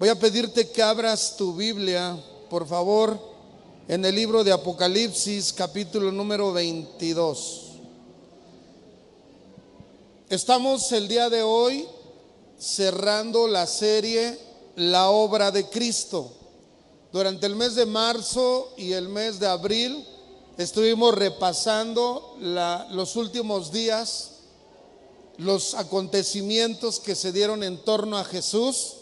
Voy a pedirte que abras tu Biblia, por favor, en el libro de Apocalipsis, capítulo número 22. Estamos el día de hoy cerrando la serie La Obra de Cristo. Durante el mes de marzo y el mes de abril estuvimos repasando los últimos días, los acontecimientos que se dieron en torno a Jesús.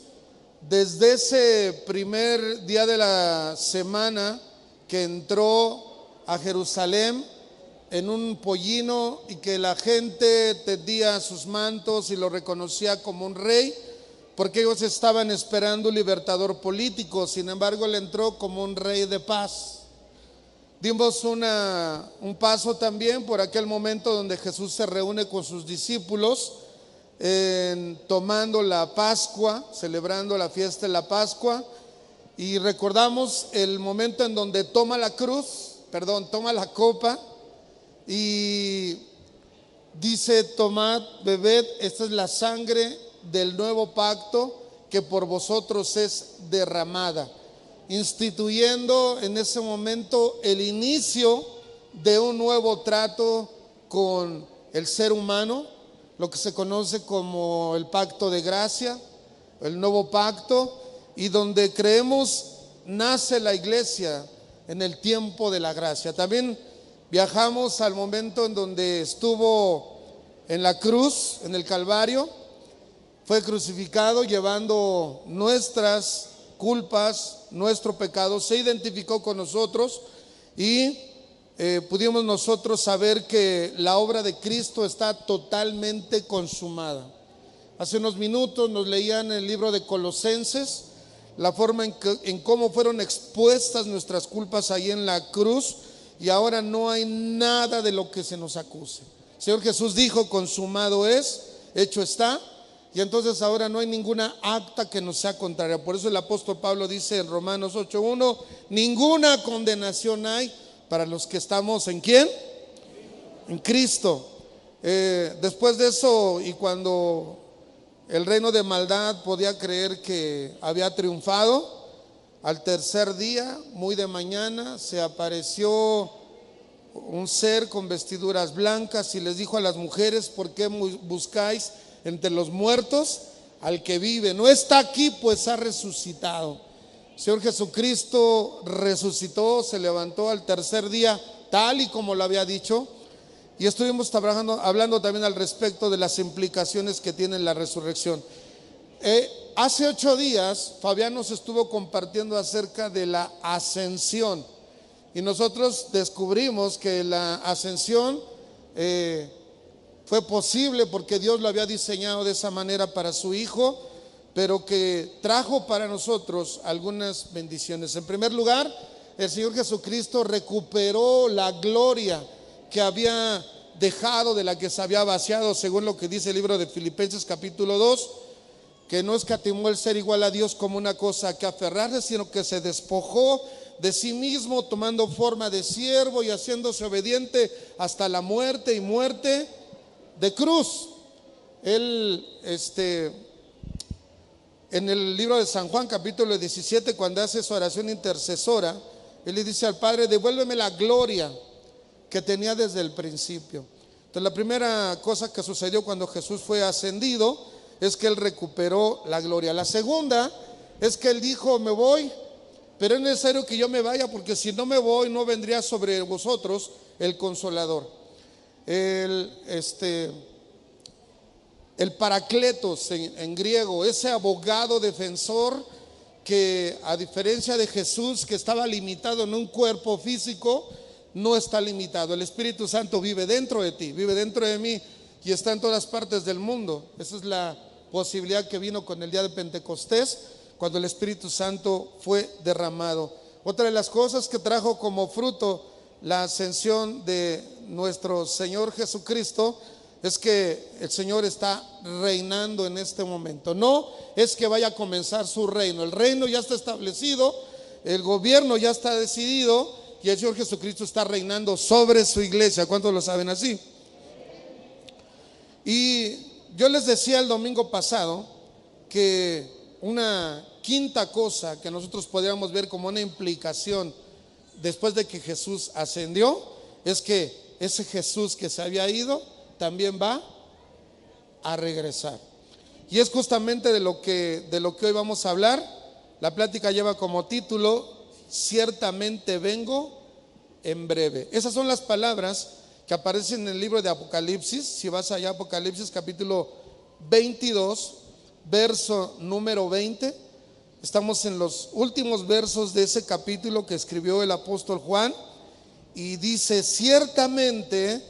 Desde ese primer día de la semana que entró a Jerusalén en un pollino y que la gente tendía sus mantos y lo reconocía como un rey, porque ellos estaban esperando un libertador político. Sin embargo, él entró como un rey de paz. Dimos un paso también por aquel momento donde Jesús se reúne con sus discípulos, tomando la Pascua, celebrando la fiesta de la Pascua, y recordamos el momento en donde toma la copa y dice: tomad, bebed, esta es la sangre del nuevo pacto que por vosotros es derramada, instituyendo en ese momento el inicio de un nuevo trato con el ser humano, lo que se conoce como el pacto de gracia, el nuevo pacto, y donde creemos nace la iglesia en el tiempo de la gracia. También viajamos al momento en donde estuvo en la cruz, en el Calvario, fue crucificado llevando nuestras culpas, nuestro pecado, se identificó con nosotros y pudimos nosotros saber que la obra de Cristo está totalmente consumada. Hace unos minutos nos leían el libro de Colosenses, la forma en cómo fueron expuestas nuestras culpas ahí en la cruz, y ahora no hay nada de lo que se nos acuse. El Señor Jesús dijo: consumado es, hecho está. Y entonces ahora no hay ninguna acta que nos sea contraria. Por eso el apóstol Pablo dice en Romanos 8:1: ninguna condenación hay para los que estamos ¿en quién? En Cristo. Después de eso, y cuando el reino de maldad podía creer que había triunfado, al tercer día, muy de mañana, se apareció un ser con vestiduras blancas y les dijo a las mujeres: ¿por qué buscáis entre los muertos al que vive? No está aquí, pues ha resucitado. Señor Jesucristo resucitó, se levantó al tercer día, tal y como lo había dicho. Y estuvimos hablando también al respecto de las implicaciones que tiene la resurrección. Hace 8 días Fabián nos estuvo compartiendo acerca de la ascensión, y nosotros descubrimos que la ascensión fue posible porque Dios lo había diseñado de esa manera para su Hijo, pero que trajo para nosotros algunas bendiciones. En primer lugar, el Señor Jesucristo recuperó la gloria que había dejado, de la que se había vaciado, según lo que dice el libro de Filipenses capítulo 2, que no escatimó el ser igual a Dios como una cosa que aferrarse, sino que se despojó de sí mismo, tomando forma de siervo y haciéndose obediente hasta la muerte, y muerte de cruz. Él, en el libro de San Juan capítulo 17, cuando hace su oración intercesora, él le dice al Padre: devuélveme la gloria que tenía desde el principio. Entonces, la primera cosa que sucedió cuando Jesús fue ascendido es que él recuperó la gloria. La segunda es que él dijo: me voy, pero es necesario que yo me vaya, porque si no me voy, no vendría sobre vosotros el Consolador. El Paracletos en griego, ese abogado defensor que, a diferencia de Jesús, que estaba limitado en un cuerpo físico, no está limitado. El Espíritu Santo vive dentro de ti, vive dentro de mí, y está en todas partes del mundo. Esa es la posibilidad que vino con el día de Pentecostés, cuando el Espíritu Santo fue derramado. Otra de las cosas que trajo como fruto la ascensión de nuestro Señor Jesucristo es que el Señor está reinando en este momento. No es que vaya a comenzar su reino, el reino ya está establecido, el gobierno ya está decidido, y el Señor Jesucristo está reinando sobre su iglesia. ¿Cuántos lo saben así? Y yo les decía el domingo pasado que una quinta cosa que nosotros podríamos ver como una implicación después de que Jesús ascendió, es que ese Jesús que se había ido también va a regresar. Y es justamente de lo que hoy vamos a hablar. La plática lleva como título: ciertamente vengo en breve. Esas son las palabras que aparecen en el libro de Apocalipsis. Si vas allá, Apocalipsis capítulo 22, verso número 20. Estamos en los últimos versos de ese capítulo que escribió el apóstol Juan, y dice: ciertamente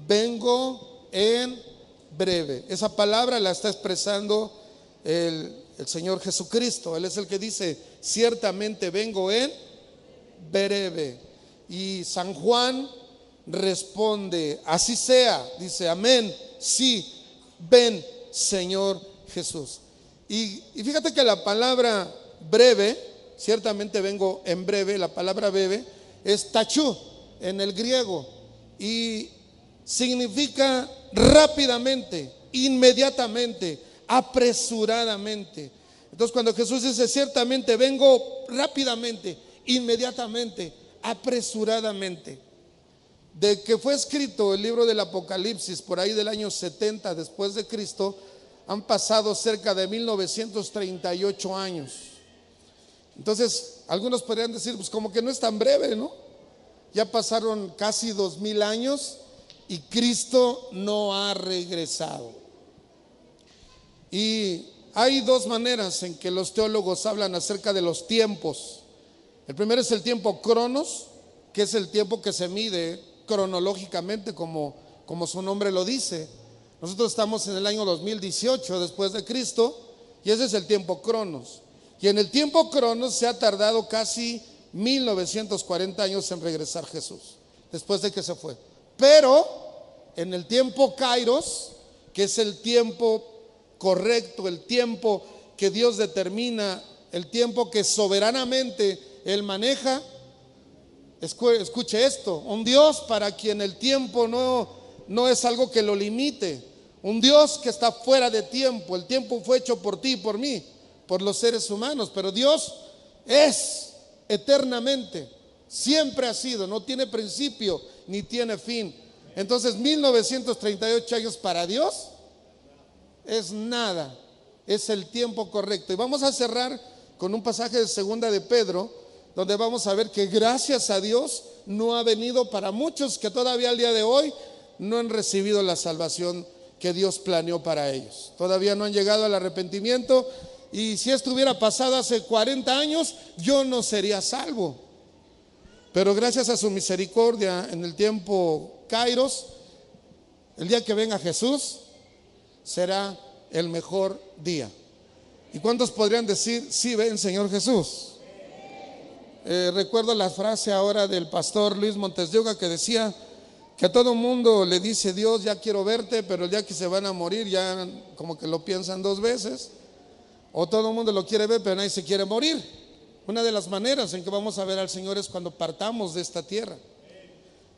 vengo en breve. Esa palabra la está expresando el Señor Jesucristo. Él es el que dice: ciertamente vengo en breve. Y San Juan responde: así sea. Dice: amén, sí, ven Señor Jesús. Y fíjate que la palabra breve, ciertamente vengo en breve, la palabra breve es tachú en el griego, y significa rápidamente, inmediatamente, apresuradamente. Entonces, cuando Jesús dice ciertamente vengo rápidamente, inmediatamente, apresuradamente, de que fue escrito el libro del Apocalipsis por ahí del año 70 después de Cristo, han pasado cerca de 1938 años. Entonces, algunos podrían decir, pues como que no es tan breve, ¿no? Ya pasaron casi 2000 años y Cristo no ha regresado. Y hay dos maneras en que los teólogos hablan acerca de los tiempos. El primero es el tiempo cronos, que es el tiempo que se mide cronológicamente, como su nombre lo dice. Nosotros estamos en el año 2018 después de Cristo, y ese es el tiempo cronos. Y en el tiempo cronos se ha tardado casi 1940 años en regresar Jesús, después de que se fue. Pero en el tiempo kairos, que es el tiempo correcto, el tiempo que Dios determina, el tiempo que soberanamente Él maneja. Escuche esto: un Dios para quien el tiempo no es algo que lo limite, un Dios que está fuera de tiempo. El tiempo fue hecho por ti y por mí, por los seres humanos, pero Dios es eternamente, siempre ha sido, no tiene principio ni tiene fin. Entonces 1938 años para Dios es nada, es el tiempo correcto. Y vamos a cerrar con un pasaje de segunda de Pedro, donde vamos a ver que gracias a Dios no ha venido para muchos que todavía al día de hoy no han recibido la salvación que Dios planeó para ellos. Todavía no han llegado al arrepentimiento, y si esto hubiera pasado hace 40 años, yo no sería salvo. Pero gracias a su misericordia, en el tiempo kairos, el día que venga Jesús será el mejor día. ¿Y cuántos podrían decir: sí, ven Señor Jesús? Recuerdo la frase ahora del pastor Luis Montes de Oca, que decía que a todo mundo le dice Dios: ya quiero verte, pero el día que se van a morir ya como que lo piensan dos veces. O todo el mundo lo quiere ver, pero nadie se quiere morir. Una de las maneras en que vamos a ver al Señor es cuando partamos de esta tierra.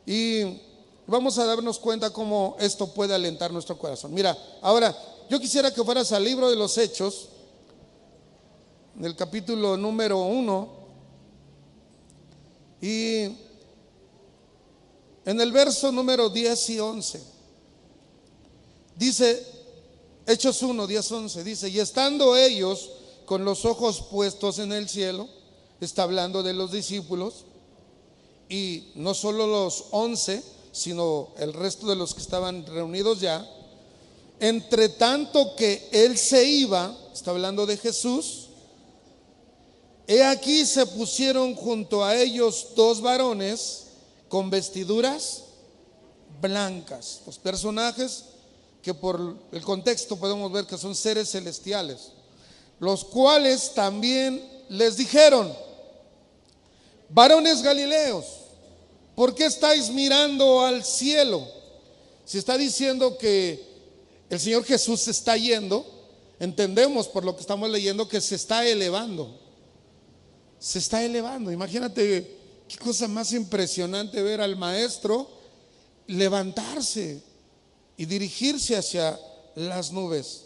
Y vamos a darnos cuenta cómo esto puede alentar nuestro corazón. Mira, ahora yo quisiera que fueras al libro de los Hechos, en el capítulo número 1, y en el verso número 10 y 11 dice, Hechos 1, 10, 11, dice: y estando ellos con los ojos puestos en el cielo, está hablando de los discípulos, y no solo los 11, sino el resto de los que estaban reunidos ya, entre tanto que él se iba, está hablando de Jesús, he aquí se pusieron junto a ellos dos varones con vestiduras blancas. Los personajes que por el contexto podemos ver que son seres celestiales, los cuales también les dijeron: varones galileos, ¿por qué estáis mirando al cielo? Si está diciendo que el Señor Jesús se está yendo, entendemos por lo que estamos leyendo que se está elevando. Se está elevando. Imagínate qué cosa más impresionante ver al maestro levantarse y dirigirse hacia las nubes.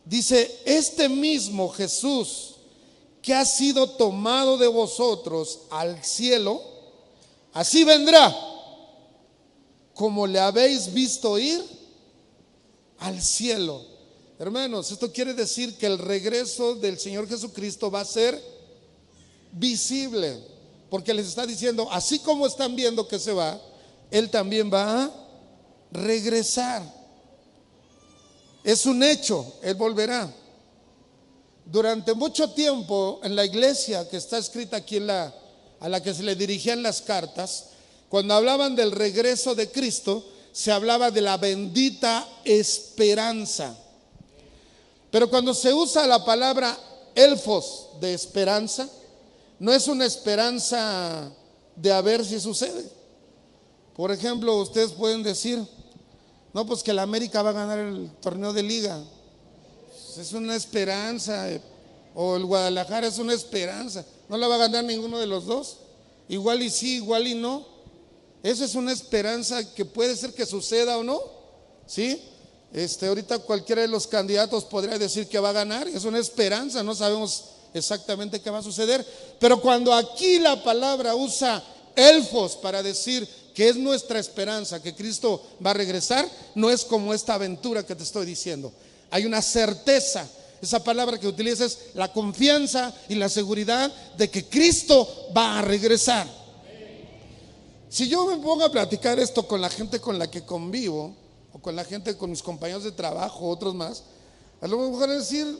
Dice, este mismo Jesús que ha sido tomado de vosotros al cielo, así vendrá como le habéis visto ir al cielo. Hermanos, esto quiere decir que el regreso del Señor Jesucristo va a ser visible, porque les está diciendo, así como están viendo que se va, Él también va a regresar. Es un hecho, Él volverá. Durante mucho tiempo en la iglesia que está escrita aquí a la que se le dirigían las cartas, cuando hablaban del regreso de Cristo, se hablaba de la bendita esperanza. Pero cuando se usa la palabra elfos de esperanza, no es una esperanza de a ver si sucede. Por ejemplo, ustedes pueden decir, no, pues que la América va a ganar el torneo de liga. Es una esperanza. O el Guadalajara es una esperanza. No la va a ganar ninguno de los dos. Igual y sí, igual y no. Esa es una esperanza que puede ser que suceda o no. ¿Sí? Ahorita cualquiera de los candidatos podría decir que va a ganar. Es una esperanza, no sabemos exactamente qué va a suceder. Pero cuando aquí la palabra usa elfos para decir que es nuestra esperanza, que Cristo va a regresar, no es como esta aventura que te estoy diciendo. Hay una certeza. Esa palabra que utiliza es la confianza y la seguridad de que Cristo va a regresar. Si yo me pongo a platicar esto con la gente con la que convivo, o con la gente, con mis compañeros de trabajo, otros más, a lo mejor decir,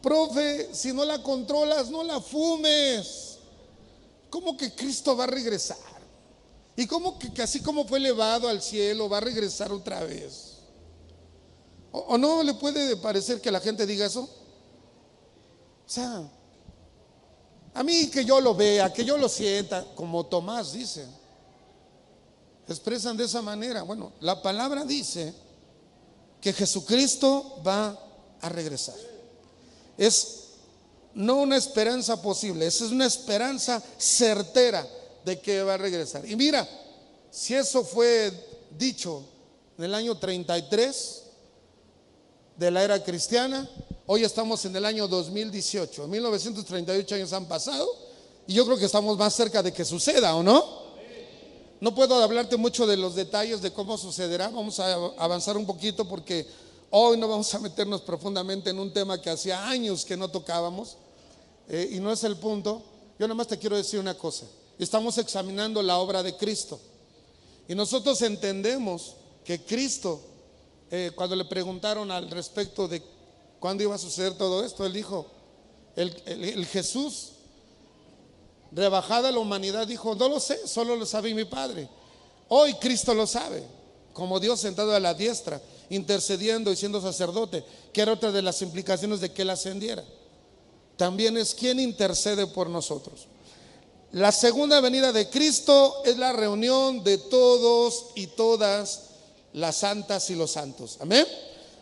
profe, si no la controlas, no la fumes. ¿Cómo que Cristo va a regresar? ¿Y cómo que así como fue elevado al cielo, va a regresar otra vez? ¿O no le puede parecer que la gente diga eso? O sea, a mí que yo lo vea, que yo lo sienta, como Tomás dice, expresan de esa manera. Bueno, la palabra dice que Jesucristo va a regresar. Es no una esperanza posible, es una esperanza certera de que va a regresar. Y mira, si eso fue dicho en el año 33 de la era cristiana, hoy estamos en el año 2018, 1938 años han pasado, y yo creo que estamos más cerca de que suceda, ¿o no? No puedo hablarte mucho de los detalles de cómo sucederá. Vamos a avanzar un poquito porque hoy no vamos a meternos profundamente en un tema que hacía años que no tocábamos, y no es el punto. Yo nada más te quiero decir una cosa. Estamos examinando la obra de Cristo y nosotros entendemos que Cristo, cuando le preguntaron al respecto de cuándo iba a suceder todo esto, él dijo, el Jesús rebajada la humanidad dijo, no lo sé, solo lo sabe mi Padre. Hoy Cristo lo sabe, como Dios sentado a la diestra, intercediendo y siendo sacerdote, que era otra de las implicaciones de que Él ascendiera. También es quien intercede por nosotros. La segunda venida de Cristo es la reunión de todos y todas las santas y los santos. Amén.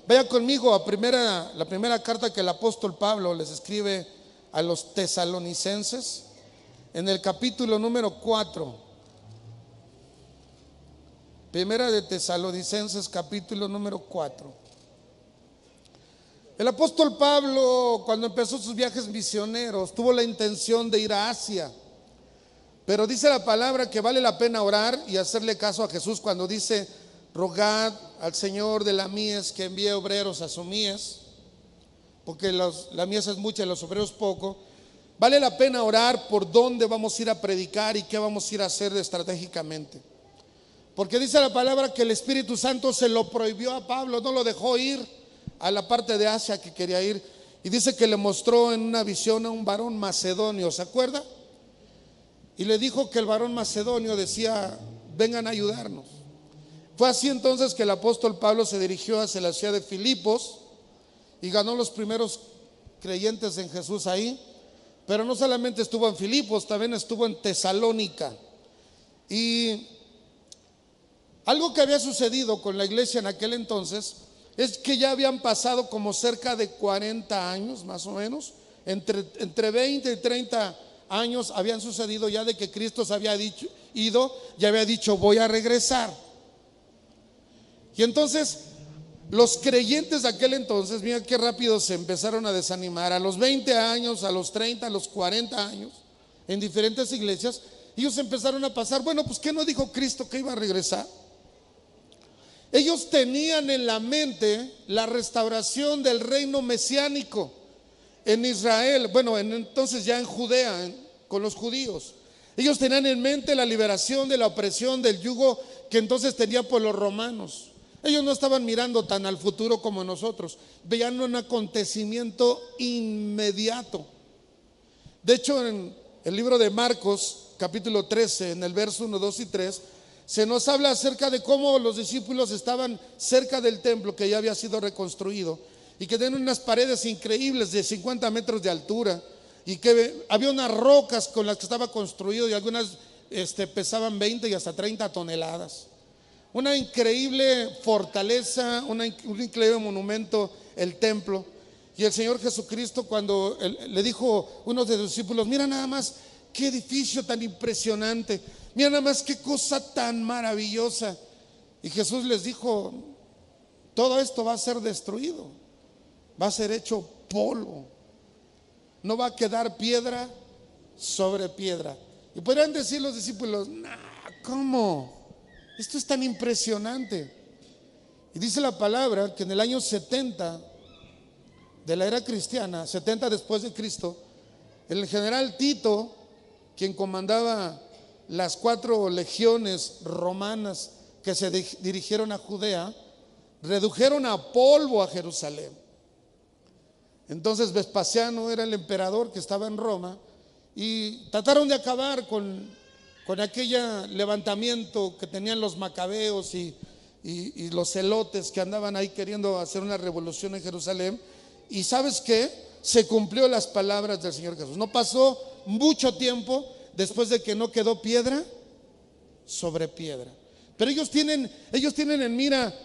Vaya conmigo a la primera carta que el apóstol Pablo les escribe a los tesalonicenses, en el capítulo número 4. Primera de Tesalonicenses, capítulo número 4. El apóstol Pablo, cuando empezó sus viajes misioneros, tuvo la intención de ir a Asia. Pero dice la palabra que vale la pena orar y hacerle caso a Jesús cuando dice, rogad al Señor de la mies que envíe obreros a su mies, porque la mies es mucha y los obreros poco. Vale la pena orar por dónde vamos a ir a predicar y qué vamos a ir a hacer estratégicamente. Porque dice la palabra que el Espíritu Santo se lo prohibió a Pablo, no lo dejó ir a la parte de Asia que quería ir. Y dice que le mostró en una visión a un varón macedonio, ¿se acuerda? Y le dijo que el varón macedonio decía, vengan a ayudarnos. Fue así entonces que el apóstol Pablo se dirigió hacia la ciudad de Filipos y ganó los primeros creyentes en Jesús ahí. Pero no solamente estuvo en Filipos, también estuvo en Tesalónica. Y algo que había sucedido con la iglesia en aquel entonces es que ya habían pasado como cerca de 40 años más o menos, entre 20 y 30 años habían sucedido ya de que Cristo se había ido y había dicho voy a regresar. Y entonces Los creyentes de aquel entonces, mira qué rápido se empezaron a desanimar. A los 20 años, a los 30, a los 40 años, en diferentes iglesias, ellos empezaron a pasar, bueno, pues ¿qué no dijo Cristo que iba a regresar? Ellos tenían en la mente la restauración del reino mesiánico en Israel, bueno, entonces ya en Judea, con los judíos. Ellos tenían en mente la liberación de la opresión del yugo que entonces tenía por los romanos. Ellos no estaban mirando tan al futuro como nosotros, veían un acontecimiento inmediato. De hecho, en el libro de Marcos, capítulo 13, en el verso 1, 2 y 3, se nos habla acerca de cómo los discípulos estaban cerca del templo que ya había sido reconstruido y que tenían unas paredes increíbles de 50 metros de altura y que había unas rocas con las que estaba construido y algunas pesaban 20 y hasta 30 toneladas. Una increíble fortaleza, un increíble monumento, el templo. Y el Señor Jesucristo, cuando le dijo a uno de sus discípulos: mira nada más qué edificio tan impresionante, mira nada más qué cosa tan maravillosa. Y Jesús les dijo: todo esto va a ser destruido, va a ser hecho polvo, no va a quedar piedra sobre piedra. Y podrían decir los discípulos: nah, ¿cómo? Esto es tan impresionante. Y dice la palabra que en el año 70 de la era cristiana, 70 después de Cristo, el general Tito, quien comandaba las 4 legiones romanas que se dirigieron a Judea, redujeron a polvo a Jerusalén. Entonces Vespasiano era el emperador que estaba en Roma y trataron de acabar con aquel levantamiento que tenían los macabeos y los celotes que andaban ahí queriendo hacer una revolución en Jerusalén. Y ¿sabes qué? Se cumplió las palabras del Señor Jesús. No pasó mucho tiempo después de que no quedó piedra sobre piedra. Pero ellos tienen en mira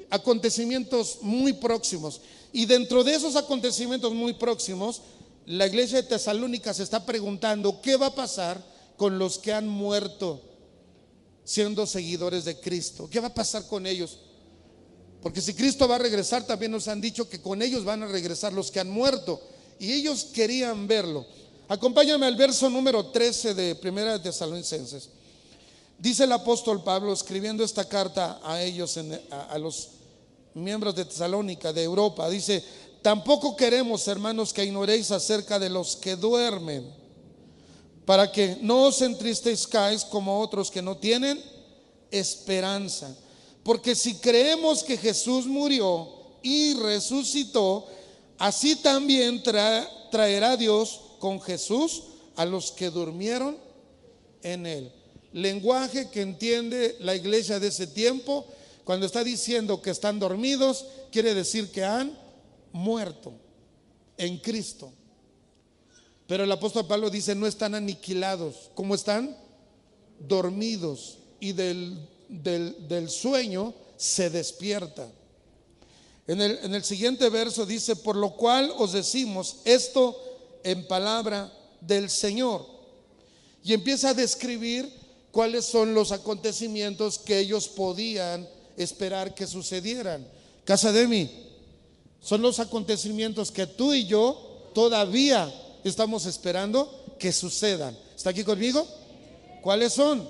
acontecimientos muy próximos. Y dentro de esos acontecimientos muy próximos, la iglesia de Tesalónica se está preguntando: ¿qué va a pasar con los que han muerto siendo seguidores de Cristo? ¿Qué va a pasar con ellos? Porque si Cristo va a regresar, también nos han dicho que con ellos van a regresar los que han muerto, y ellos querían verlo. Acompáñame al verso número 13 de Primera de Tesalonicenses. Dice el apóstol Pablo, escribiendo esta carta a ellos, a los miembros de Tesalónica, de Europa, dice: tampoco queremos, hermanos, que ignoréis acerca de los que duermen, para que no os entristezcáis como otros que no tienen esperanza. Porque si creemos que Jesús murió y resucitó, así también traerá Dios con Jesús a los que durmieron en él. Lenguaje que entiende la iglesia de ese tiempo. Cuando está diciendo que están dormidos, quiere decir que han muerto en Cristo. Pero el apóstol Pablo dice: no están aniquilados. ¿Cómo están? Dormidos, y del sueño se despierta. En el siguiente verso dice: por lo cual os decimos esto en palabra del Señor. Y empieza a describir cuáles son los acontecimientos que ellos podían esperar que sucedieran. Casa de mí, son los acontecimientos que tú y yo todavía estamos esperando que sucedan. ¿Está aquí conmigo? ¿Cuáles son?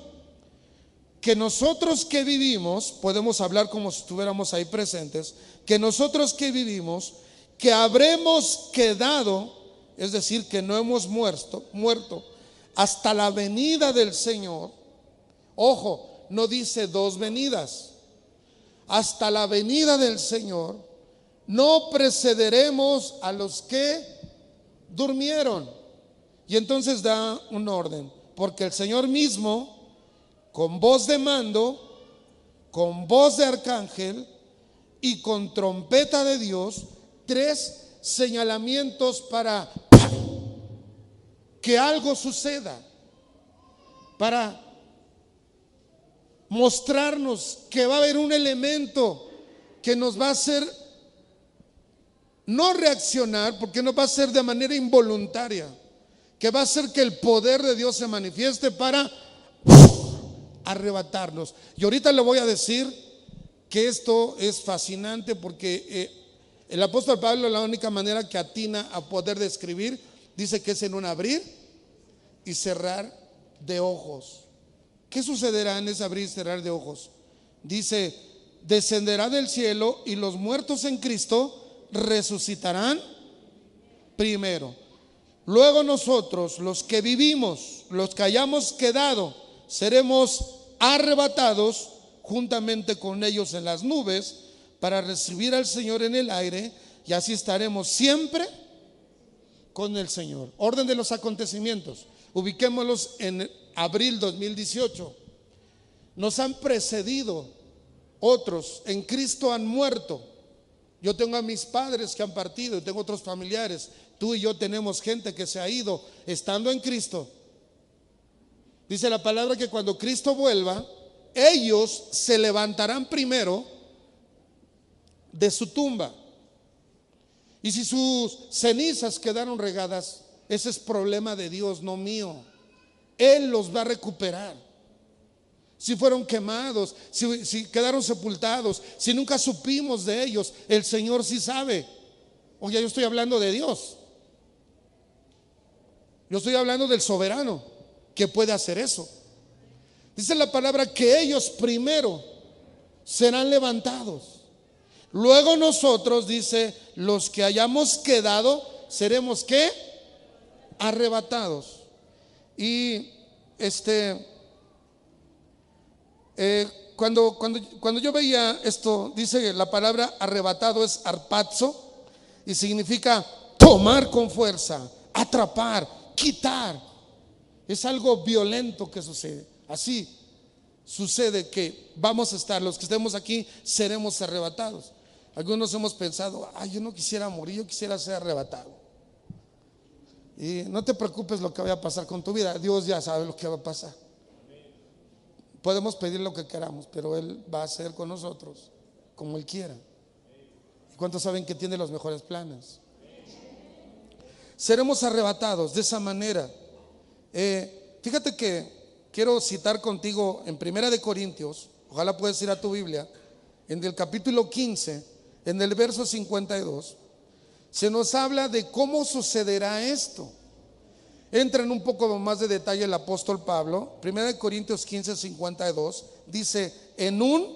Que nosotros que vivimos, podemos hablar como si estuviéramos ahí presentes, que nosotros que vivimos, que habremos quedado, es decir, que no hemos muerto hasta la venida del Señor. Ojo, no dice 2 venidas. Hasta la venida del Señor, no precederemos a los que durmieron. Y entonces da un orden: porque el Señor mismo, con voz de mando, con voz de arcángel y con trompeta de Dios, 3 señalamientos para que algo suceda, para mostrarnos que va a haber un elemento que nos va a hacer no reaccionar, porque no va a ser de manera involuntaria, que va a hacer que el poder de Dios se manifieste para arrebatarnos. Y ahorita le voy a decir que esto es fascinante porque el apóstol Pablo, la única manera que atina a poder describir, dice que es en un abrir y cerrar de ojos. ¿Qué sucederá en ese abrir y cerrar de ojos? Dice: descenderá del cielo y los muertos en Cristo resucitarán primero. Luego nosotros, los que vivimos, los que hayamos quedado, seremos arrebatados juntamente con ellos en las nubes para recibir al Señor en el aire, y así estaremos siempre con el Señor. Orden de los acontecimientos. Ubiquémoslos en abril 2018. Nos han precedido otros, en Cristo han muerto. Yo tengo a mis padres que han partido, tengo otros familiares. Tú y yo tenemos gente que se ha ido estando en Cristo. Dice la palabra que cuando Cristo vuelva, ellos se levantarán primero de su tumba. Y si sus cenizas quedaron regadas, ese es problema de Dios, no mío. Él los va a recuperar. Si fueron quemados, si quedaron sepultados, si nunca supimos de ellos, el Señor sí sabe. Oye, yo estoy hablando de Dios. Yo estoy hablando del soberano que puede hacer eso. Dice la palabra que ellos primero serán levantados. Luego nosotros, dice, los que hayamos quedado, seremos ¿qué? Arrebatados. Y cuando yo veía esto, dice la palabra arrebatado es arpazo y significa tomar con fuerza, atrapar, quitar. Es algo violento que sucede. Así sucede que vamos a estar, los que estemos aquí seremos arrebatados. Algunos hemos pensado: ay, yo no quisiera morir, yo quisiera ser arrebatado. Y no te preocupes lo que vaya a pasar con tu vida, Dios ya sabe lo que va a pasar. Podemos pedir lo que queramos, pero Él va a hacer con nosotros como Él quiera. ¿Y cuántos saben que tiene los mejores planes? Seremos arrebatados de esa manera. Fíjate que quiero citar contigo en Primera de Corintios, ojalá puedas ir a tu Biblia, en el capítulo 15, en el verso 52, se nos habla de cómo sucederá esto. Entra en un poco más de detalle el apóstol Pablo. Primera de Corintios 15, 52, dice: en un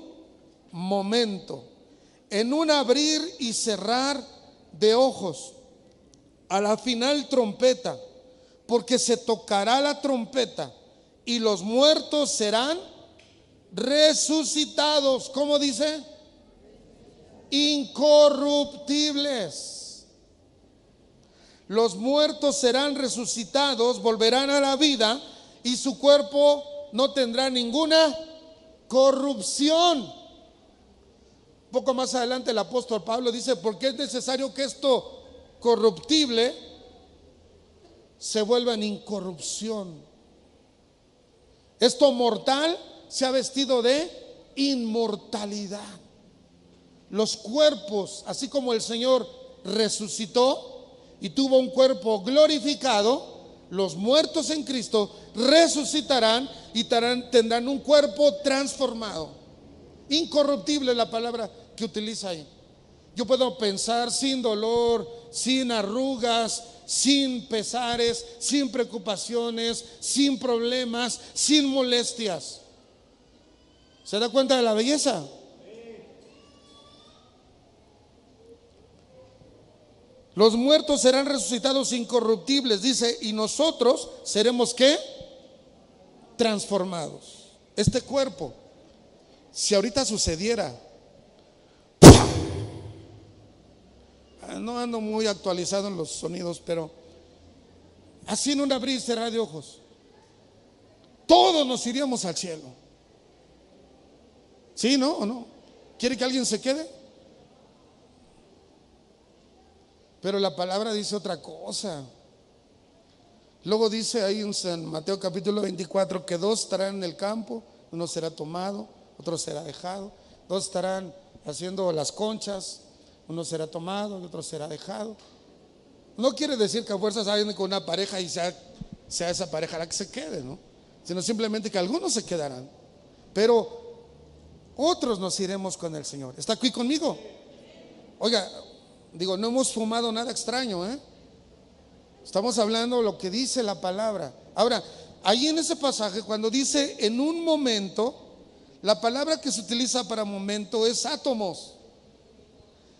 momento, en un abrir y cerrar de ojos, a la final trompeta, porque se tocará la trompeta y los muertos serán resucitados. ¿Cómo dice? Incorruptibles. Los muertos serán resucitados, volverán a la vida y su cuerpo no tendrá ninguna corrupción. Un poco más adelante el apóstol Pablo dice: porque es necesario que esto corruptible se vuelva en incorrupción. Esto mortal se ha vestido de inmortalidad. Los cuerpos, así como el Señor resucitó y tuvo un cuerpo glorificado, los muertos en Cristo resucitarán y tendrán un cuerpo transformado. Incorruptible es la palabra que utiliza ahí. Yo puedo pensar sin dolor, sin arrugas, sin pesares, sin preocupaciones, sin problemas, sin molestias. ¿Se da cuenta de la belleza? Los muertos serán resucitados incorruptibles, dice, y nosotros seremos ¿qué? Transformados. Este cuerpo, si ahorita sucediera, no ando muy actualizado en los sonidos, pero así en un abrir y cerrar de ojos, todos nos iríamos al cielo. ¿Sí, no o no? ¿Quiere que alguien se quede? Pero la palabra dice otra cosa. Luego dice ahí en San Mateo capítulo 24 que dos estarán en el campo, uno será tomado, otro será dejado. Dos estarán haciendo las conchas, uno será tomado y otro será dejado. No quiere decir que a fuerzas vayan con una pareja y sea esa pareja la que se quede, ¿no? Sino simplemente que algunos se quedarán. Pero otros nos iremos con el Señor. ¿Está aquí conmigo? Oiga, digo, no hemos fumado nada extraño, ¿eh? Estamos hablando lo que dice la palabra. Ahora, ahí en ese pasaje, cuando dice en un momento, la palabra que se utiliza para momento es átomos.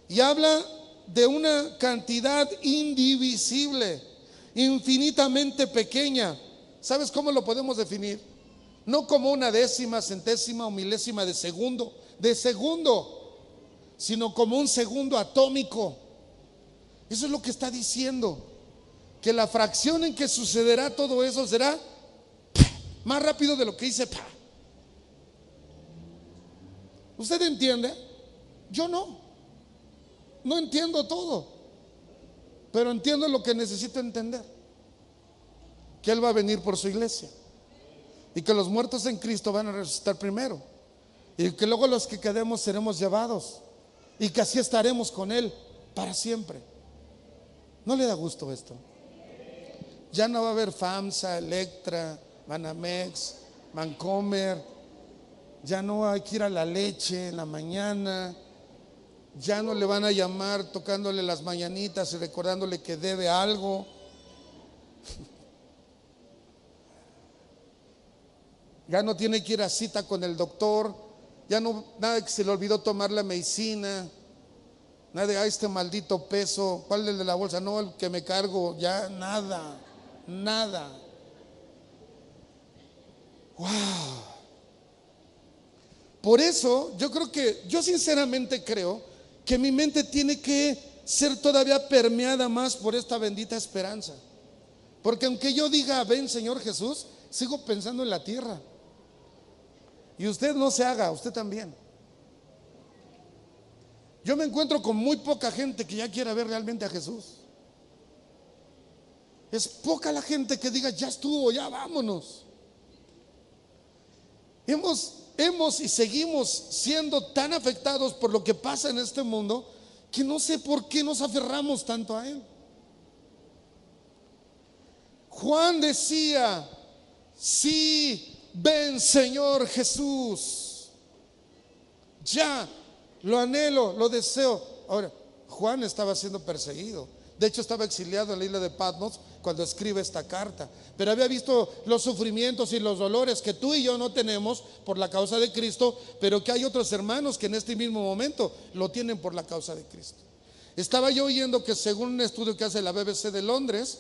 Y habla de una cantidad indivisible, infinitamente pequeña. ¿Sabes cómo lo podemos definir? No como una décima, centésima o milésima de segundo, sino como un segundo atómico. Eso es lo que está diciendo, que la fracción en que sucederá todo eso será más rápido de lo que dice. ¿Usted entiende? Yo no entiendo todo, pero entiendo lo que necesito entender: que Él va a venir por su iglesia, y que los muertos en Cristo van a resucitar primero, y que luego los que quedemos seremos llevados, y que así estaremos con Él para siempre. ¿No le da gusto esto? Ya no va a haber FAMSA, Electra, Banamex, Vancomer. Ya no hay que ir a la leche en la mañana. Ya no le van a llamar tocándole las mañanitas y recordándole que debe algo. Ya no tiene que ir a cita con el doctor. Ya no, nada que se le olvidó tomar la medicina. Nada de este maldito peso. ¿Cuál es el de la bolsa? No, el que me cargo. Ya nada. Wow. Por eso yo sinceramente creo que mi mente tiene que ser todavía permeada más por esta bendita esperanza. Porque aunque yo diga ven Señor Jesús, sigo pensando en la tierra. Y usted no se haga, usted también. Yo me encuentro con muy poca gente que ya quiera ver realmente a Jesús. Es poca la gente que diga ya estuvo, ya vámonos. Hemos y seguimos siendo tan afectados por lo que pasa en este mundo que no sé por qué nos aferramos tanto a Él. Juan decía: sí, ven Señor Jesús. Ya, lo anhelo, lo deseo. Ahora, Juan estaba siendo perseguido. De hecho, estaba exiliado en la isla de Patmos cuando escribe esta carta. Pero había visto los sufrimientos y los dolores que tú y yo no tenemos por la causa de Cristo, pero que hay otros hermanos que en este mismo momento lo tienen por la causa de Cristo. Estaba yo oyendo que según un estudio que hace la BBC de Londres,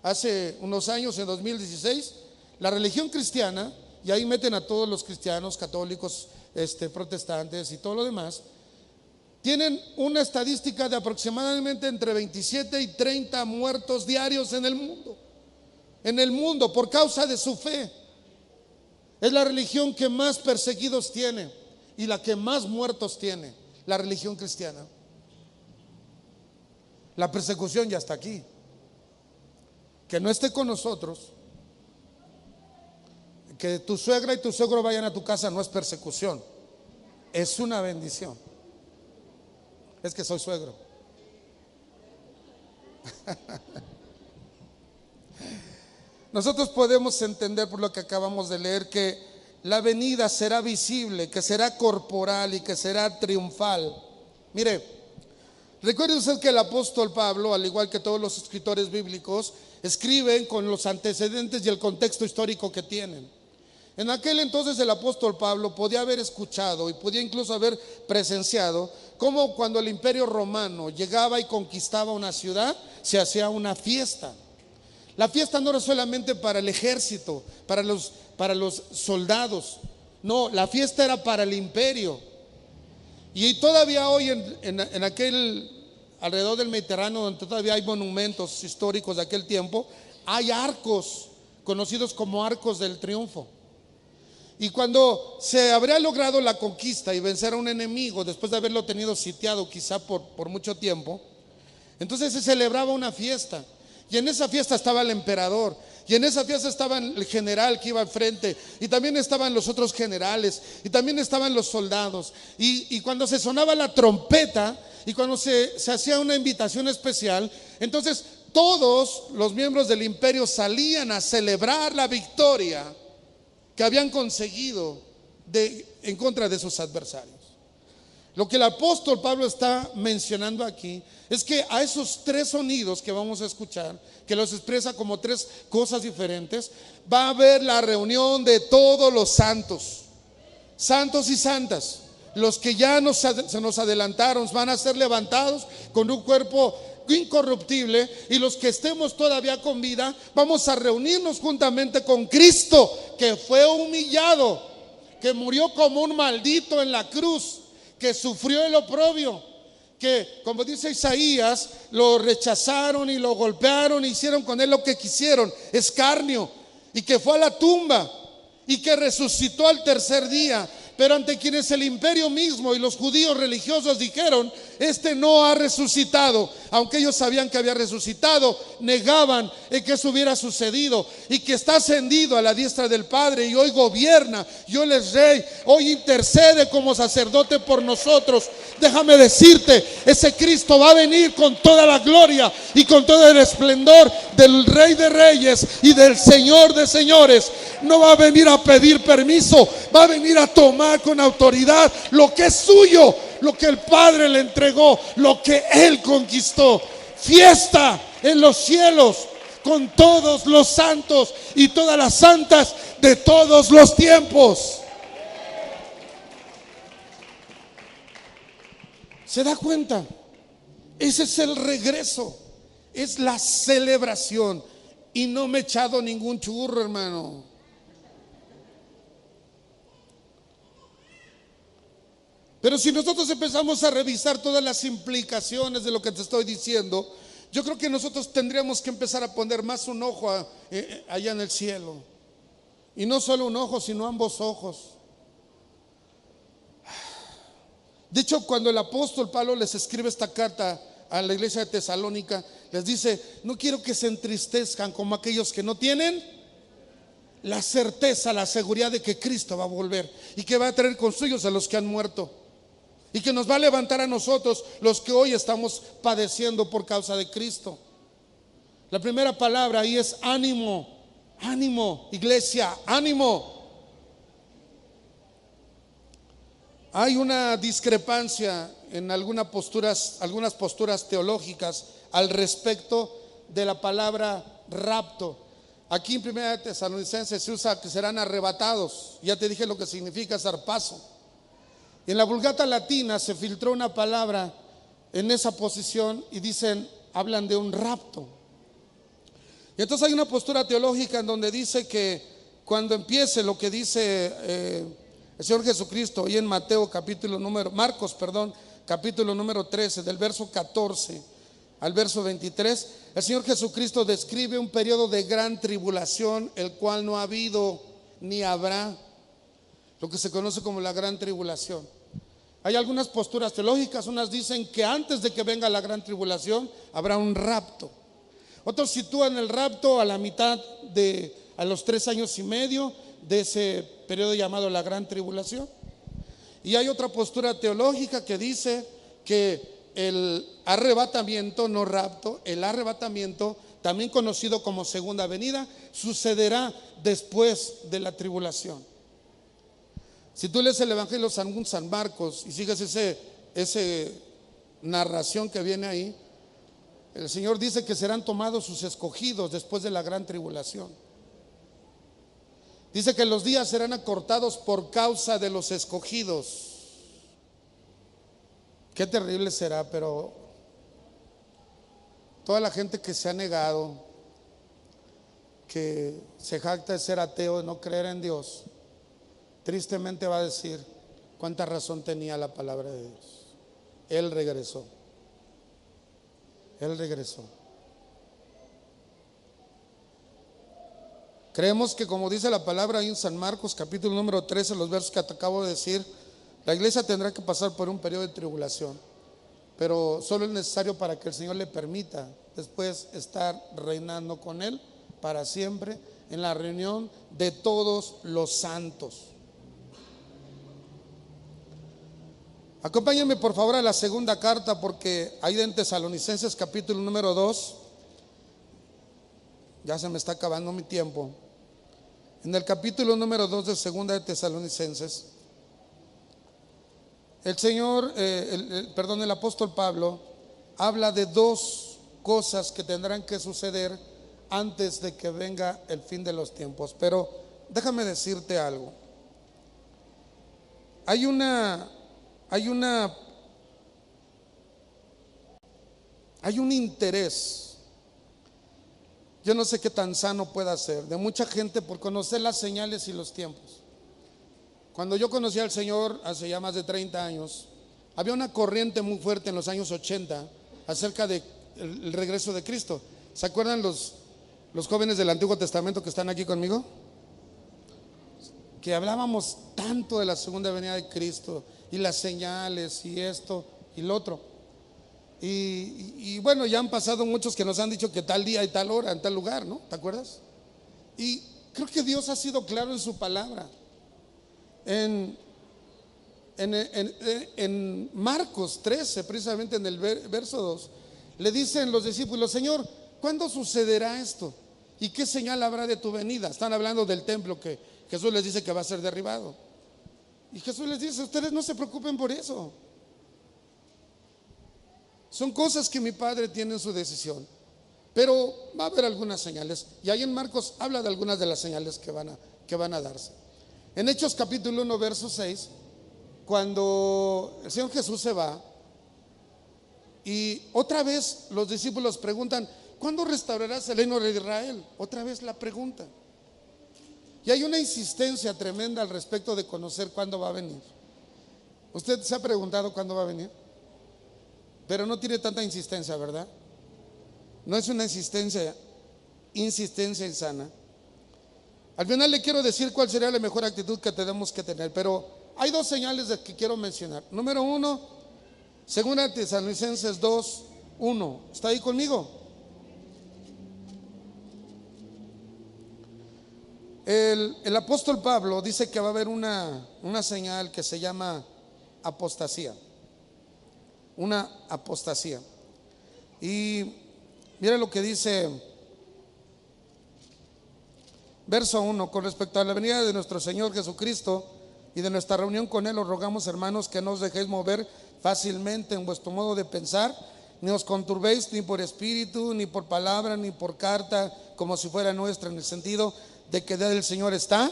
hace unos años, en 2016, la religión cristiana, y ahí meten a todos los cristianos, católicos, protestantes y todo lo demás, tienen una estadística de aproximadamente entre 27 y 30 muertos diarios en el mundo por causa de su fe. Es la religión que más perseguidos tiene y la que más muertos tiene, la religión cristiana. La persecución ya está aquí. Que no esté con nosotros, que tu suegra y tu suegro vayan a tu casa no es persecución, es una bendición. Es que soy suegro. Nosotros podemos entender por lo que acabamos de leer que la venida será visible, que será corporal y que será triunfal. Mire, recuerde usted que el apóstol Pablo, al igual que todos los escritores bíblicos, escriben con los antecedentes y el contexto histórico que tienen. En aquel entonces el apóstol Pablo podía haber escuchado y podía incluso haber presenciado cómo cuando el imperio romano llegaba y conquistaba una ciudad, se hacía una fiesta. La fiesta no era solamente para el ejército, para los soldados. No, la fiesta era para el imperio. Y todavía hoy en aquel, alrededor del Mediterráneo, donde todavía hay monumentos históricos de aquel tiempo, hay arcos conocidos como arcos del triunfo. Y cuando se habría logrado la conquista y vencer a un enemigo después de haberlo tenido sitiado quizá por mucho tiempo, entonces se celebraba una fiesta. Y en esa fiesta estaba el emperador, y en esa fiesta estaba el general que iba al frente, y también estaban los otros generales, y también estaban los soldados. Y cuando se sonaba la trompeta, y cuando se hacía una invitación especial, entonces todos los miembros del imperio salían a celebrar la victoria que habían conseguido en contra de sus adversarios. Lo que el apóstol Pablo está mencionando aquí es que a esos tres sonidos que vamos a escuchar, que los expresa como tres cosas diferentes, va a haber la reunión de todos los santos, santos y santas. Los que ya se nos adelantaron van a ser levantados con un cuerpo incorruptible, y los que estemos todavía con vida vamos a reunirnos juntamente con Cristo, que fue humillado, que murió como un maldito en la cruz, que sufrió el oprobio, que, como dice Isaías, lo rechazaron y lo golpearon, hicieron con él lo que quisieron, escarnio, y que fue a la tumba y que resucitó al tercer día, pero ante quienes el imperio mismo y los judíos religiosos dijeron: este no ha resucitado. Aunque ellos sabían que había resucitado, negaban que eso hubiera sucedido, y que está ascendido a la diestra del Padre y hoy gobierna, y hoy es rey, hoy intercede como sacerdote por nosotros. Déjame decirte, ese Cristo va a venir con toda la gloria y con todo el esplendor del Rey de Reyes y del Señor de Señores. No va a venir a pedir permiso, va a venir a tomar con autoridad lo que es suyo, lo que el Padre le entregó, lo que Él conquistó. Fiesta en los cielos con todos los santos y todas las santas de todos los tiempos. ¿Se da cuenta? Ese es el regreso, es la celebración. Y no me he echado ningún churro, hermano. Pero si nosotros empezamos a revisar todas las implicaciones de lo que te estoy diciendo, yo creo que nosotros tendríamos que empezar a poner más un ojo allá en el cielo. Y no solo un ojo, sino ambos ojos. De hecho, cuando el apóstol Pablo les escribe esta carta a la iglesia de Tesalónica, les dice: no quiero que se entristezcan como aquellos que no tienen la certeza, la seguridad de que Cristo va a volver y que va a traer con suyos a los que han muerto, y que nos va a levantar a nosotros, los que hoy estamos padeciendo por causa de Cristo. La primera palabra ahí es ánimo. Ánimo, iglesia, ánimo. Hay una discrepancia en algunas posturas teológicas al respecto de la palabra rapto. Aquí en 1 Tesalonicenses se usa que serán arrebatados. Ya te dije lo que significa zarpazo. En la Vulgata Latina se filtró una palabra en esa posición y hablan de un rapto. Y entonces hay una postura teológica en donde dice que cuando empiece lo que dice el Señor Jesucristo, y en Marcos, capítulo número 13, del verso 14 al verso 23, el Señor Jesucristo describe un periodo de gran tribulación, el cual no ha habido ni habrá, lo que se conoce como la gran tribulación. Hay algunas posturas teológicas, unas dicen que antes de que venga la gran tribulación habrá un rapto. Otros sitúan el rapto a la mitad a los 3 años y medio de ese periodo llamado la gran tribulación. Y hay otra postura teológica que dice que el arrebatamiento, no rapto, el arrebatamiento, también conocido como segunda venida, sucederá después de la tribulación. Si tú lees el Evangelio según San Marcos y sigues esa narración que viene ahí, el Señor dice que serán tomados sus escogidos después de la gran tribulación. Dice que los días serán acortados por causa de los escogidos. Qué terrible será, pero toda la gente que se ha negado, que se jacta de ser ateo, de no creer en Dios, tristemente va a decir cuánta razón tenía la palabra de Dios. Él regresó. Él regresó. Creemos que, como dice la palabra ahí en San Marcos, capítulo número 13, los versos que te acabo de decir, la iglesia tendrá que pasar por un periodo de tribulación, pero solo es necesario para que el Señor le permita después estar reinando con Él para siempre en la reunión de todos los santos. Acompáñenme por favor a la segunda carta, porque ahí en Tesalonicenses capítulo número 2, ya se me está acabando mi tiempo. En el capítulo número 2 de segunda de Tesalonicenses, El Señor, perdón, el apóstol Pablo habla de dos cosas que tendrán que suceder antes de que venga el fin de los tiempos. Pero déjame decirte algo. Hay un interés, yo no sé qué tan sano pueda ser, de mucha gente por conocer las señales y los tiempos. Cuando yo conocí al Señor hace ya más de 30 años, había una corriente muy fuerte en los años 80 acerca del regreso de Cristo. ¿Se acuerdan los jóvenes del Antiguo Testamento que están aquí conmigo? Que hablábamos tanto de la segunda venida de Cristo y las señales y esto y lo otro. Y bueno, ya han pasado muchos que nos han dicho que tal día y tal hora, en tal lugar, ¿no? ¿Te acuerdas? Y creo que Dios ha sido claro en su palabra. En Marcos 13, precisamente en el verso 2, le dicen los discípulos: Señor, ¿cuándo sucederá esto? ¿Y qué señal habrá de tu venida? Están hablando del templo que Jesús les dice que va a ser derribado. Y Jesús les dice: ustedes no se preocupen por eso. Son cosas que mi Padre tiene en su decisión. Pero va a haber algunas señales. Y ahí en Marcos habla de algunas de las señales que van a darse. En Hechos capítulo 1, verso 6, cuando el Señor Jesús se va, y otra vez los discípulos preguntan: ¿cuándo restaurarás el reino de Israel? Otra vez la pregunta. Y hay una insistencia tremenda al respecto de conocer cuándo va a venir. ¿Usted se ha preguntado cuándo va a venir? Pero no tiene tanta insistencia, ¿verdad? No es una insistencia insana. Al final le quiero decir cuál sería la mejor actitud que tenemos que tener, pero hay dos señales que quiero mencionar. Número uno, segunda Tesalonicenses 2:1. ¿Está ahí conmigo? El apóstol Pablo dice que va a haber una señal que se llama apostasía. Una apostasía. Y mira lo que dice verso 1: con respecto a la venida de nuestro Señor Jesucristo y de nuestra reunión con Él, os rogamos, hermanos, que no os dejéis mover fácilmente en vuestro modo de pensar, ni os conturbéis ni por espíritu, ni por palabra, ni por carta, como si fuera nuestra, en el sentido de que el día del Señor está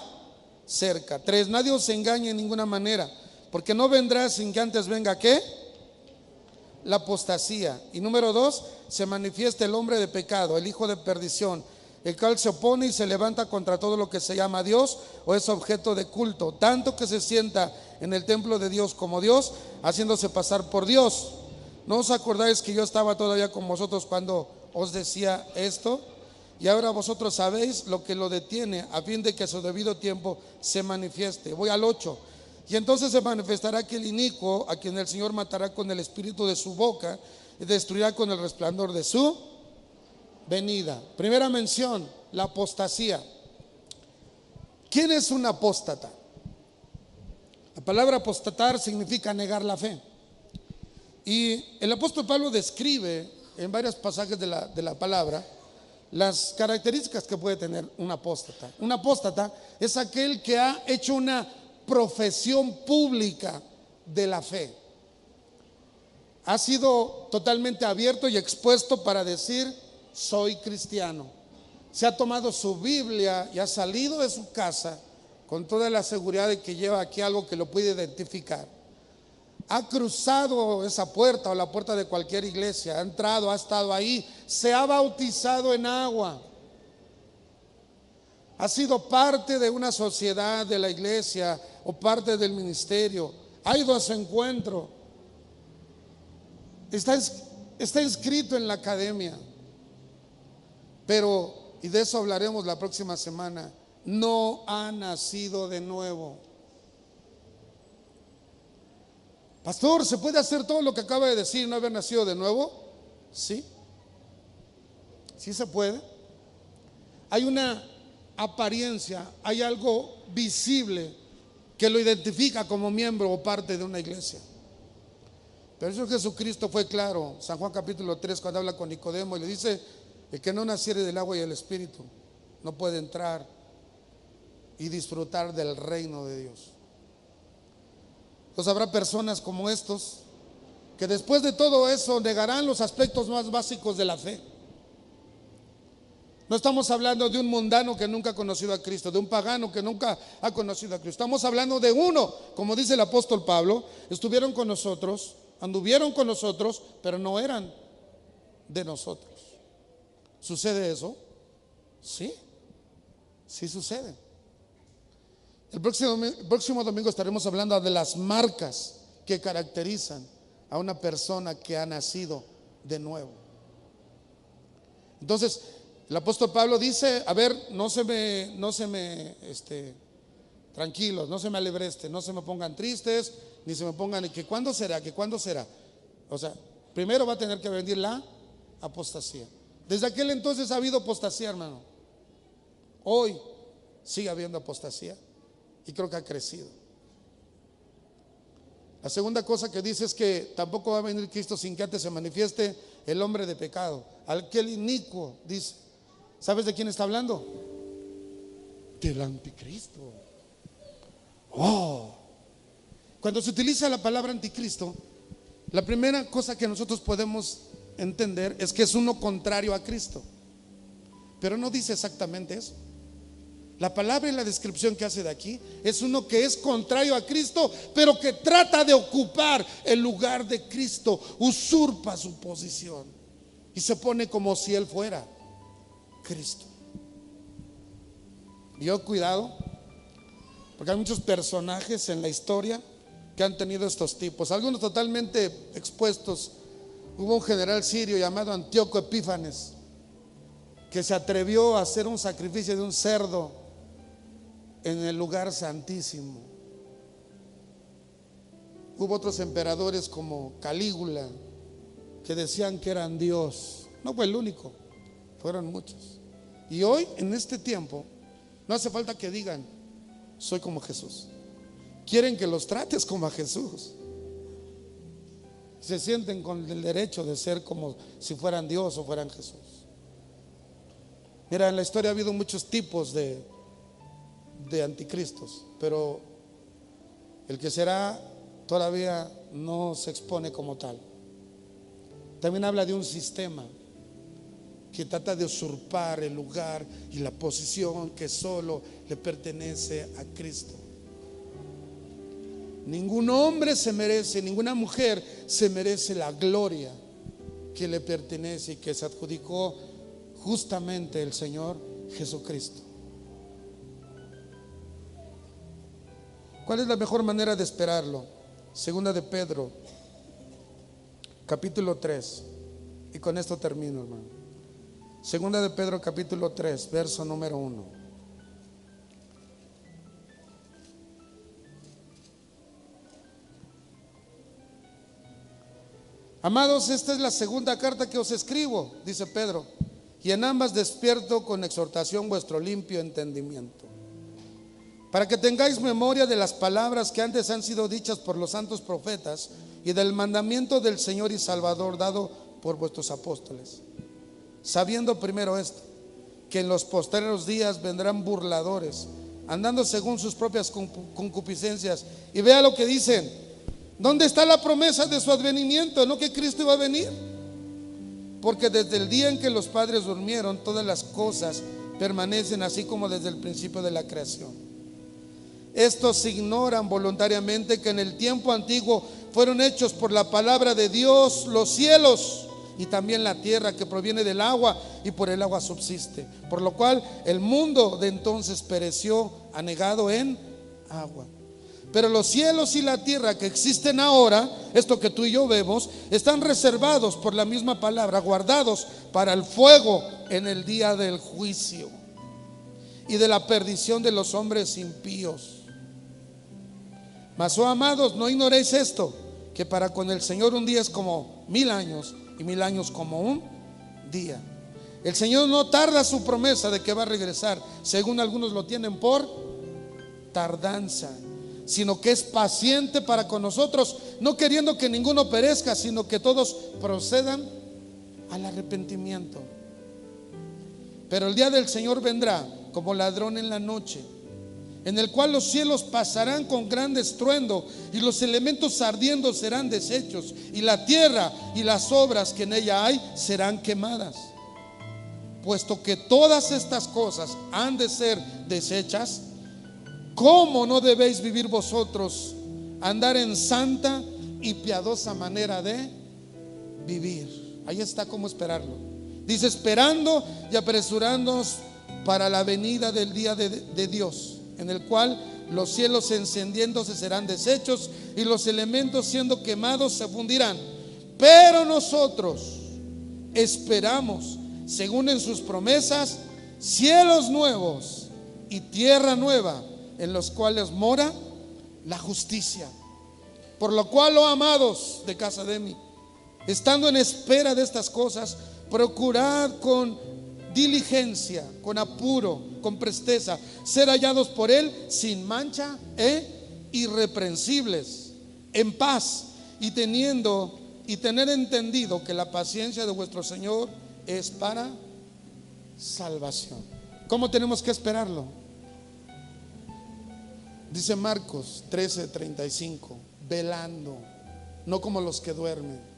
cerca. 3: nadie os engañe en ninguna manera, porque no vendrá sin que antes venga, ¿qué? La apostasía. Y número 2: se manifiesta el hombre de pecado, el hijo de perdición, el cual se opone y se levanta contra todo lo que se llama Dios o es objeto de culto, tanto que se sienta en el templo de Dios como Dios, haciéndose pasar por Dios. ¿No os acordáis que yo estaba todavía con vosotros cuando os decía esto? Y ahora vosotros sabéis lo que lo detiene, a fin de que a su debido tiempo se manifieste. Voy al 8. Y entonces se manifestará aquel inicuo, a quien el Señor matará con el espíritu de su boca y destruirá con el resplandor de su venida. Primera mención, la apostasía. ¿Quién es un apóstata? La palabra apostatar significa negar la fe. Y el apóstol Pablo describe en varios pasajes de la palabra las características que puede tener un apóstata. Un apóstata es aquel que ha hecho una profesión pública de la fe. Ha sido totalmente abierto y expuesto para decir: soy cristiano. Se ha tomado su Biblia y ha salido de su casa con toda la seguridad de que lleva aquí algo que lo puede identificar. Ha cruzado esa puerta o la puerta de cualquier iglesia, ha entrado, ha estado ahí, se ha bautizado en agua, ha sido parte de una sociedad de la iglesia o parte del ministerio, ha ido a su encuentro, está inscrito en la academia, pero, y de eso hablaremos la próxima semana, no ha nacido de nuevo. Pastor, ¿se puede hacer todo lo que acaba de decir y no haber nacido de nuevo? Sí, sí se puede. Hay una apariencia, hay algo visible que lo identifica como miembro o parte de una iglesia. Pero eso Jesucristo fue claro. San Juan capítulo 3, cuando habla con Nicodemo y le dice: el que no naciere del agua y del espíritu no puede entrar y disfrutar del reino de Dios. Pues habrá personas como estos que después de todo eso negarán los aspectos más básicos de la fe. No estamos hablando de un mundano que nunca ha conocido a Cristo, de un pagano que nunca ha conocido a Cristo. Estamos hablando de uno, como dice el apóstol Pablo, estuvieron con nosotros, anduvieron con nosotros, pero no eran de nosotros. ¿Sucede eso? Sí, sí sucede. El próximo domingo estaremos hablando de las marcas que caracterizan a una persona que ha nacido de nuevo. Entonces, el apóstol Pablo dice, a ver, tranquilos, no se me alebresten, no se me pongan tristes, ni se me pongan, que cuándo será, que cuándo será. O sea, primero va a tener que venir la apostasía. Desde aquel entonces ha habido apostasía, hermano. Hoy sigue habiendo apostasía y creo que ha crecido. La segunda cosa que dice es que tampoco va a venir Cristo sin que antes se manifieste el hombre de pecado, aquel inicuo, dice. ¿Sabes de quién está hablando? Del anticristo. Cuando se utiliza la palabra anticristo, la primera cosa que nosotros podemos entender es que es uno contrario a Cristo, pero no dice exactamente eso. La palabra y la descripción que hace de aquí es uno que es contrario a Cristo, pero que trata de ocupar el lugar de Cristo, usurpa su posición y se pone como si él fuera Cristo. Y yo cuidado, porque hay muchos personajes en la historia que han tenido estos tipos, algunos totalmente expuestos. Hubo un general sirio llamado Antíoco Epífanes que se atrevió a hacer un sacrificio de un cerdo en el lugar santísimo. Hubo otros emperadores como Calígula que decían que eran Dios. No fue el único, fueron muchos. Y hoy, en este tiempo, no hace falta que digan soy como Jesús. Quieren que los trates como a Jesús. Se sienten con el derecho de ser como si fueran Dios o fueran Jesús. Mira, en la historia ha habido muchos tipos de anticristos, pero el que será todavía no se expone como tal. También habla de un sistema que trata de usurpar el lugar y la posición que solo le pertenece a Cristo. Ningún hombre se merece, ninguna mujer se merece la gloria que le pertenece y que se adjudicó justamente el Señor Jesucristo. ¿Cuál es la mejor manera de esperarlo? Segunda de Pedro, capítulo 3. Y con esto termino, hermano. Segunda de Pedro, capítulo 3, verso número 1. Amados, esta es la segunda carta que os escribo, dice Pedro, y en ambas despierto con exhortación vuestro limpio entendimiento, para que tengáis memoria de las palabras que antes han sido dichas por los santos profetas y del mandamiento del Señor y Salvador dado por vuestros apóstoles, sabiendo primero esto, que en los postreros días vendrán burladores, andando según sus propias concupiscencias. Y vea lo que dicen. ¿Dónde está la promesa de su advenimiento? ¿No que Cristo iba a venir? Porque desde el día en que los padres durmieron, todas las cosas permanecen así como desde el principio de la creación. Estos ignoran voluntariamente que en el tiempo antiguo fueron hechos por la palabra de Dios los cielos y también la tierra, que proviene del agua y por el agua subsiste, por lo cual el mundo de entonces pereció anegado en agua. Pero los cielos y la tierra que existen ahora, esto que tú y yo vemos, están reservados por la misma palabra, guardados para el fuego en el día del juicio y de la perdición de los hombres impíos. Mas, oh amados, no ignoréis esto, que para con el Señor un día es como 1000 años y 1000 años como un día. El Señor no tarda su promesa de que va a regresar, según algunos lo tienen por tardanza, sino que es paciente para con nosotros, no queriendo que ninguno perezca, sino que todos procedan al arrepentimiento. Pero el día del Señor vendrá como ladrón en la noche, en el cual los cielos pasarán con gran estruendo y los elementos ardiendo serán deshechos, y la tierra y las obras que en ella hay serán quemadas. Puesto que todas estas cosas han de ser deshechas, ¿cómo no debéis vivir vosotros, andar en santa y piadosa manera de vivir? Ahí está cómo esperarlo. Dice: esperando y apresurándonos para la venida del día de Dios, en el cual los cielos encendiéndose serán deshechos y los elementos siendo quemados se fundirán. Pero nosotros esperamos, según en sus promesas, cielos nuevos y tierra nueva, en los cuales mora la justicia. Por lo cual, oh amados de casa de mí, estando en espera de estas cosas, procurad con diligencia, con apuro, con presteza, ser hallados por Él sin mancha e irreprensibles, en paz, y tener entendido que la paciencia de vuestro Señor es para salvación. ¿Cómo tenemos que esperarlo? Dice Marcos 13:35, velando, no como los que duermen.